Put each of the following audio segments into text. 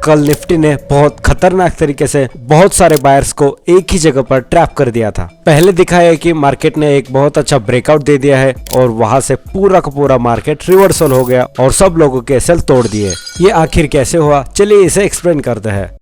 कल निफ्टी ने बहुत खतरनाक तरीके से बहुत सारे बायर्स को एक ही जगह पर ट्रैप कर दिया था। पहले दिखा है कि मार्केट ने एक बहुत अच्छा ब्रेकआउट दे दिया है और वहां से पूरा का पूरा मार्केट रिवर्सल हो गया और सब लोगों के सेल तोड़ दिए। ये आखिर कैसे हुआ, चलिए इसे एक्सप्लेन करते हैं।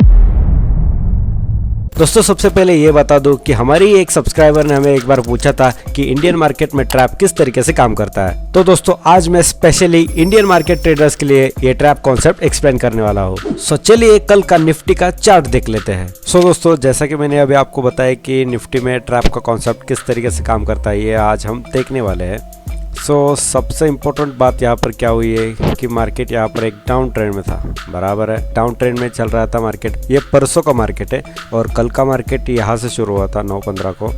दोस्तों सबसे पहले ये बता दूं कि हमारी एक सब्सक्राइबर ने हमें एक बार पूछा था कि इंडियन मार्केट में ट्रैप किस तरीके से काम करता है। तो दोस्तों आज मैं स्पेशली इंडियन मार्केट ट्रेडर्स के लिए ये ट्रैप कॉन्सेप्ट एक्सप्लेन करने वाला हूँ। सो चलिए कल का निफ्टी का चार्ट देख लेते हैं। सो दोस्तों जैसा कि मैंने अभी आपको बताया कि निफ्टी में ट्रैप का कॉन्सेप्ट किस तरीके से काम करता है, ये आज हम देखने वाले हैं। सबसे इम्पोर्टेंट बात यहाँ पर क्या हुई है कि मार्केट यहाँ पर एक डाउन ट्रेंड में था, बराबर है, डाउन ट्रेंड में चल रहा था मार्केट। ये परसों का मार्केट है और कल का मार्केट यहाँ से शुरू हुआ था 9/15 को।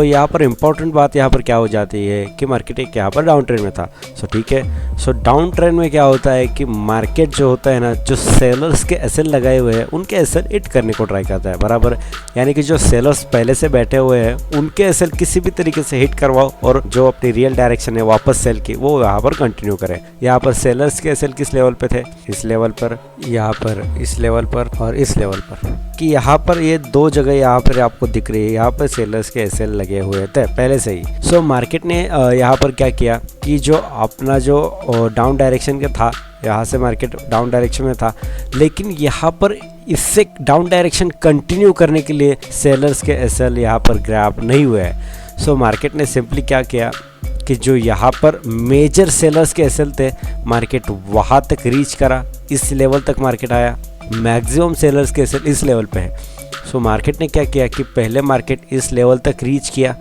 यहाँ पर इम्पोर्टेंट बात यहाँ पर क्या हो जाती है कि मार्केट एक यहाँ पर डाउन ट्रेंड में था। ठीक है, डाउन ट्रेंड में क्या होता है कि मार्केट जो होता है ना, जो सेलर्स के एसएल लगाए हुए हैं उनके एसएल हिट करने को ट्राई करता है, बराबर। यानी कि जो सेलर्स पहले से बैठे हुए हैं उनके एसएल किसी भी तरीके से हिट करवाओ और जो अपनी रियल डायरेक्शन है वापस सेल की वो यहाँ पर कंटिन्यू करें। यहाँ पर सेलर्स के एसएल किस लेवल पे थे, इस लेवल पर, यहाँ पर इस लेवल पर और इस लेवल पर, कि यहाँ पर ये दो जगह यहाँ पर आपको दिख रही है, यहाँ पर सेलर्स के एसएल लगे हुए थे पहले से ही। मार्केट ने यहाँ पर क्या किया कि जो अपना जो डाउन डायरेक्शन का था, यहाँ से मार्केट डाउन डायरेक्शन में था, लेकिन यहाँ पर इससे डाउन डायरेक्शन कंटिन्यू करने के लिए सेलर्स के एसएल यहाँ पर ग्रैब नहीं हुए हैं। मार्केट ने सिंपली क्या किया कि जो यहाँ पर मेजर सेलर्स के एसएल थे मार्केट वहाँ तक रीच करा, इस लेवल तक मार्केट आया, मैक्सिमम सेलर्स के एसएल इस लेवल पे है। मार्केट ने क्या किया कि पहले मार्केट इस लेवल तक रीच किया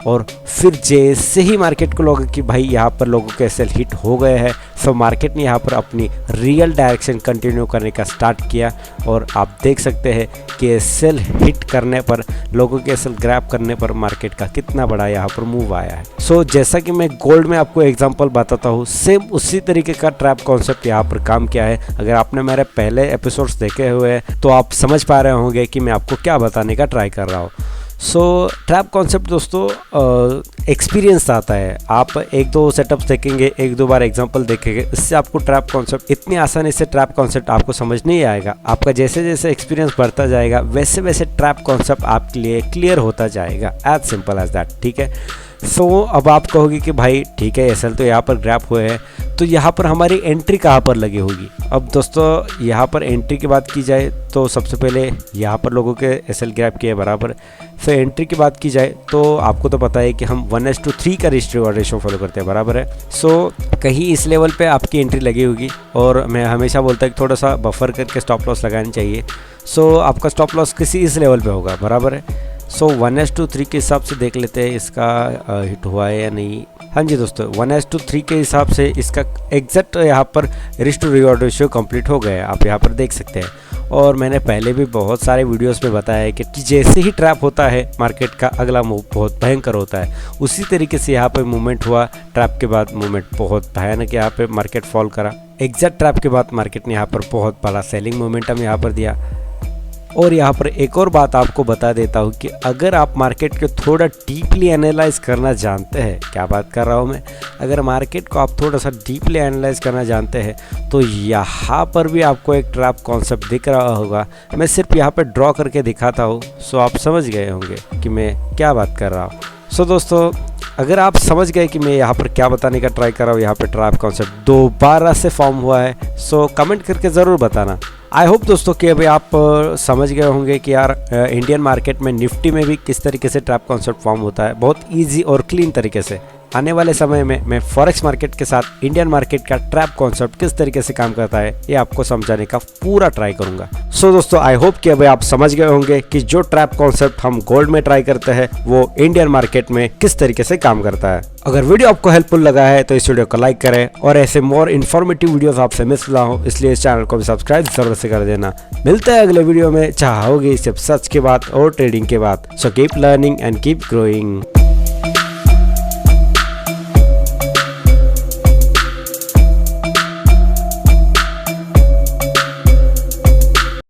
और फिर जैसे ही मार्केट को लगा कि भाई यहाँ पर लोगों के एसएल हिट हो गए हैं, मार्केट ने यहाँ पर अपनी रियल डायरेक्शन कंटिन्यू करने का स्टार्ट किया। और आप देख सकते हैं कि एसएल हिट करने पर, लोगों के एसएल ग्रैब करने पर मार्केट का कितना बड़ा यहाँ पर मूव आया है। जैसा कि मैं गोल्ड में आपको एग्जांपल बताता हूँ, सेम उसी तरीके का ट्रैप कॉन्सेप्ट यहाँ पर काम किया है। अगर आपने मेरे पहले एपिसोड्स देखे हुए हैं तो आप समझ पा रहे होंगे कि मैं आपको क्या बताने का ट्राई कर रहा हूँ। ट्रैप कॉन्सेप्ट दोस्तों एक्सपीरियंस आता है। आप एक दो सेटअप्स देखेंगे, एक दो बार एग्जांपल देखेंगे, इससे आपको ट्रैप कॉन्सेप्ट इतनी आसानी से ट्रैप कॉन्सेप्ट आपको समझ नहीं आएगा। आपका जैसे जैसे एक्सपीरियंस बढ़ता जाएगा वैसे वैसे ट्रैप कॉन्सेप्ट आपके लिए क्लियर होता जाएगा। एज सिंपल एज दैट, ठीक है। अब आप कहोगे कि भाई ठीक है एसएल तो यहाँ पर ग्रैप हुए हैं, तो यहाँ पर हमारी एंट्री कहाँ पर लगी होगी। अब दोस्तों यहाँ पर एंट्री की बात की जाए तो सबसे पहले यहाँ पर लोगों के एसएल ग्रैप किए, बराबर। फिर एंट्री की बात की जाए तो आपको तो पता है कि हम 1:3 का रिस्क रिवॉर्ड रेशो फॉलो करते हैं, बराबर है। कहीं इस लेवल पे आपकी एंट्री लगी होगी और मैं हमेशा बोलता हूँ कि थोड़ा सा बफर करके स्टॉप लॉस लगानी चाहिए। आपका स्टॉप लॉस किसी इस लेवल पे होगा, बराबर है। 1:3 के हिसाब से देख लेते हैं इसका हिट हुआ है या नहीं। हाँ जी दोस्तों, 1:3 के हिसाब से इसका एग्जैक्ट यहाँ पर risk to reward ratio complete हो गया है, आप यहाँ पर देख सकते हैं। और मैंने पहले भी बहुत सारे वीडियोस में बताया है कि जैसे ही ट्रैप होता है मार्केट का अगला मूव बहुत भयंकर होता है। उसी तरीके से यहाँ पे मूवमेंट हुआ, ट्रैप के बाद मूवमेंट बहुत भयानक यहाँ पे मार्केट फॉल करा। एग्जैक्ट ट्रैप के बाद मार्केट ने यहाँ पर बहुत बड़ा सेलिंग मोमेंटम यहाँ पर दिया। और यहाँ पर एक और बात आपको बता देता हूँ कि अगर आप मार्केट को थोड़ा डीपली एनालाइज करना जानते हैं, क्या बात कर रहा हूँ मैं, अगर मार्केट को आप थोड़ा सा डीपली एनालाइज करना जानते हैं तो यहाँ पर भी आपको एक ट्रैप कॉन्सेप्ट दिख रहा होगा। मैं सिर्फ यहाँ पर ड्रॉ करके दिखाता हूँ, आप समझ गए होंगे कि मैं क्या बात कर रहा हूँ। दोस्तों अगर आप समझ गए कि मैं यहाँ पर क्या बताने का ट्राई कर रहा हूँ, यहाँ पर ट्रैप कॉन्सेप्ट दोबारा से फॉर्म हुआ है, कमेंट करके ज़रूर बताना। आई होप दोस्तों कि अभी आप समझ गए होंगे कि यार इंडियन मार्केट में निफ्टी में भी किस तरीके से ट्रैप कॉन्सेप्ट फॉर्म होता है, बहुत इजी और क्लीन तरीके से। आने वाले समय में मैं फॉरेक्स मार्केट के साथ इंडियन मार्केट का ट्रैप कॉन्सेप्ट किस तरीके से काम करता है ये आपको समझाने का पूरा ट्राई करूंगा। दोस्तों आई होप कि अभी आप समझ गए होंगे कि जो ट्रैप कॉन्सेप्ट हम गोल्ड में ट्राई करते हैं वो इंडियन मार्केट में किस तरीके से काम करता है। अगर वीडियो आपको हेल्पफुल लगा है तो इस वीडियो को लाइक करें और ऐसे मोर इन्फॉर्मेटिव वीडियोस आपसे मिस ना हो, इसलिए इस चैनल को भी सब्सक्राइब जरूर से कर देना। मिलते हैं अगले वीडियो में, चाहे होगी सिर्फ सच की बात और ट्रेडिंग के बात। Keep learning and keep growing.